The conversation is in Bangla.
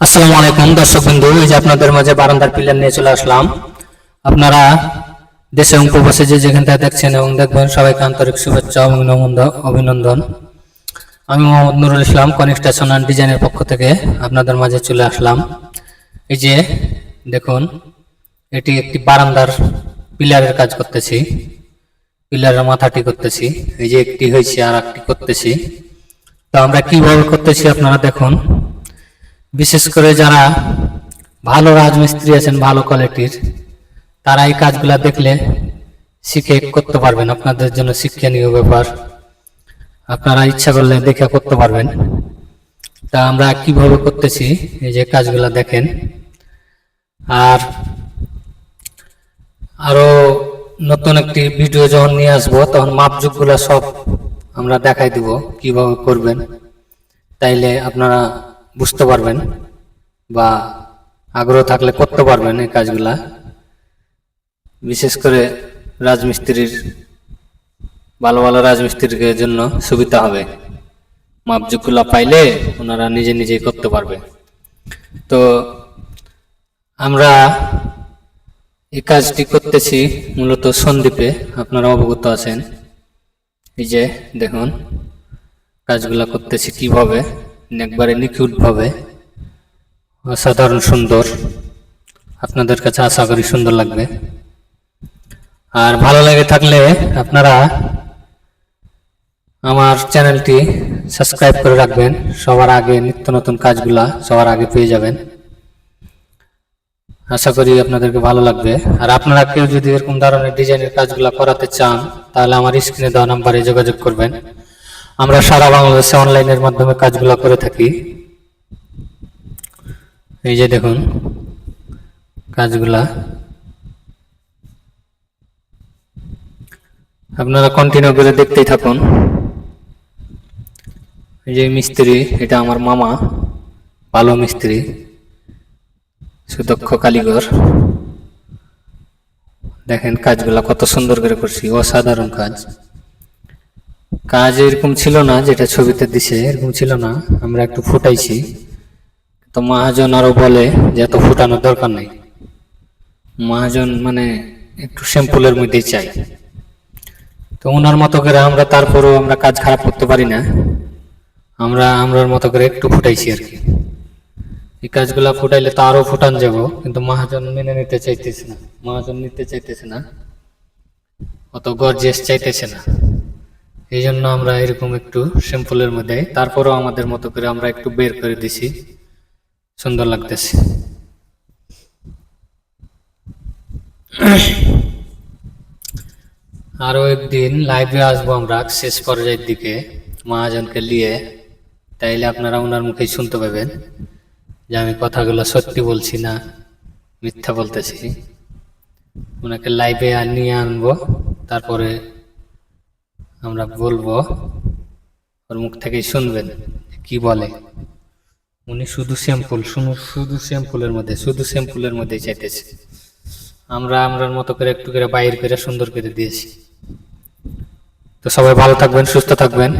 আসসালামু আলাইকুম দর্শক বিন্দু, এই যে আপনাদের মাঝে বারান্দার পিলার নিয়ে চলে আসলাম। আপনারা দেশে এবং প্রবাসে যে যেখান থেকে দেখছেন এবং দেখবেন, সবাইকে আন্তরিক শুভেচ্ছা এবং অভিনন্দন। আমি মোহাম্মদ নুরুল ইসলাম, কনস্ট্রাকশন অ্যান্ড ডিজাইনের পক্ষ থেকে আপনাদের মাঝে চলে আসলাম। এই যে দেখুন, এটি একটি বারান্দার পিলারের কাজ করতেছি, পিলারের মাথাটি করতেছি। এই যে একটি হয়েছে আর একটি করতেছি। তো আমরা কিভাবে করতেছি আপনারা দেখুন। বিশেষ করে যারা ভালো রাজমিস্ত্রি আছেন, ভালো কোয়ালিটির, তারা এই কাজগুলা দেখলে শিখে করতে পারবেন। আপনাদের জন্য শিক্ষণীয় ব্যাপার, আপনারা ইচ্ছা করলে দেখে করতে পারবেন। তা আমরা কিভাবে করতেছি এই যে কাজগুলা দেখেন। আর আরো নতুন একটি ভিডিও যখন নিয়ে আসবো, তখন মাপজোকগুলা সব আমরা দেখাই দিব কিভাবে করবেন, তাইলে আপনারা বুঝতে পারবেন বা আগ্রহ থাকলে করতে পারবেন এই কাজগুলা। বিশেষ করে রাজমিস্ত্রির, ভালো ভালো রাজমিস্ত্রির জন্য সুবিধা হবে। মাপজোকগুলা পাইলে ওনারা নিজে নিজেই করতে পারবে। তো আমরা এই কাজটি করতেছি মূলত সন্দ্বীপে, আপনারা অবগত আছেন। এই যে দেখুন কাজগুলা করতেছি কিভাবে, একবারে নিখুঁত ভাবে, অসাধারণ সুন্দর। আপনাদের কাছে আশা করি সুন্দর লাগবে। আর ভালো লাগে থাকলে আপনারা আমার চ্যানেলটি সাবস্ক্রাইব করে রাখবেন, সবার আগে নিত্য নতুন কাজগুলা সবার আগে পেয়ে যাবেন। আশা করি আপনাদেরকে ভালো লাগবে। আর আপনারা কেউ যদি এরকম ধরনের ডিজাইনের কাজগুলা করাতে চান, তাহলে আমার স্ক্রিনে দেওয়া নাম্বারে যোগাযোগ করবেন। আমরা সারা বাংলাদেশে অনলাইনের মাধ্যমে কাজগুলা করে থাকি। এই যে দেখুন কাজগুলা, আপনারা কন্টিনিউ করে দেখতেই থাকুন। এই যে মিস্ত্রি, এটা আমার মামা, ভালো মিস্ত্রি, সুদক্ষ কারিগর। দেখেন কাজগুলা কত সুন্দর করে করছি, অসাধারণ কাজ। কাজ এরকম ছিল না যেটা ছবিতে দিছে, এরকম ছিল না, আমরা একটু ফুটাইছি। তো মহাজন আরো বলে যে এত ফুটানোর দরকার নেই, মহাজন মানে একটু স্যাম্পলের মধ্যেই চাই। তো ওনার মতো করে আমরা, তারপরও আমরা কাজ খারাপ করতে পারি না, আমরার মতো করে একটু ফুটাইছি আর কি। এই কাজগুলা ফুটাইলে তো আরো ফুটান যাব, কিন্তু মহাজন মেনে নিতে চাইতেছে না, মহাজন নিতে চাইতেছে না, অত গর্জিয়াস চাইতেছে না। এই জন্য আমরা এরকম একটু সিম্পলের মধ্যে, তারপরও আমাদের মতো করে আমরা একটু বের করে দিছি, সুন্দর লাগতেছে। আরো একদিন লাইভে আসবো আমরা শেষ পর্যায়ের দিকে মহাজনকে নিয়ে, তাইলে আপনারা ওনার মুখেই শুনতে পাবেন যে আমি কথাগুলো সত্যি বলছি না মিথ্যা বলতেছি। ওনাকে লাইভে নিয়ে আনবো, তারপরে আমরা বলবো, ওর মুখ থেকেই শুনবেন কি বলে। উনি শুধু স্যাম্পল, শুধু স্যাম্পলের মধ্যে চাইতেছে। আমরার মতো করে একটু করে বাইর করে সুন্দর করে দিয়েছি। তো সবাই ভালো থাকবেন, সুস্থ থাকবেন।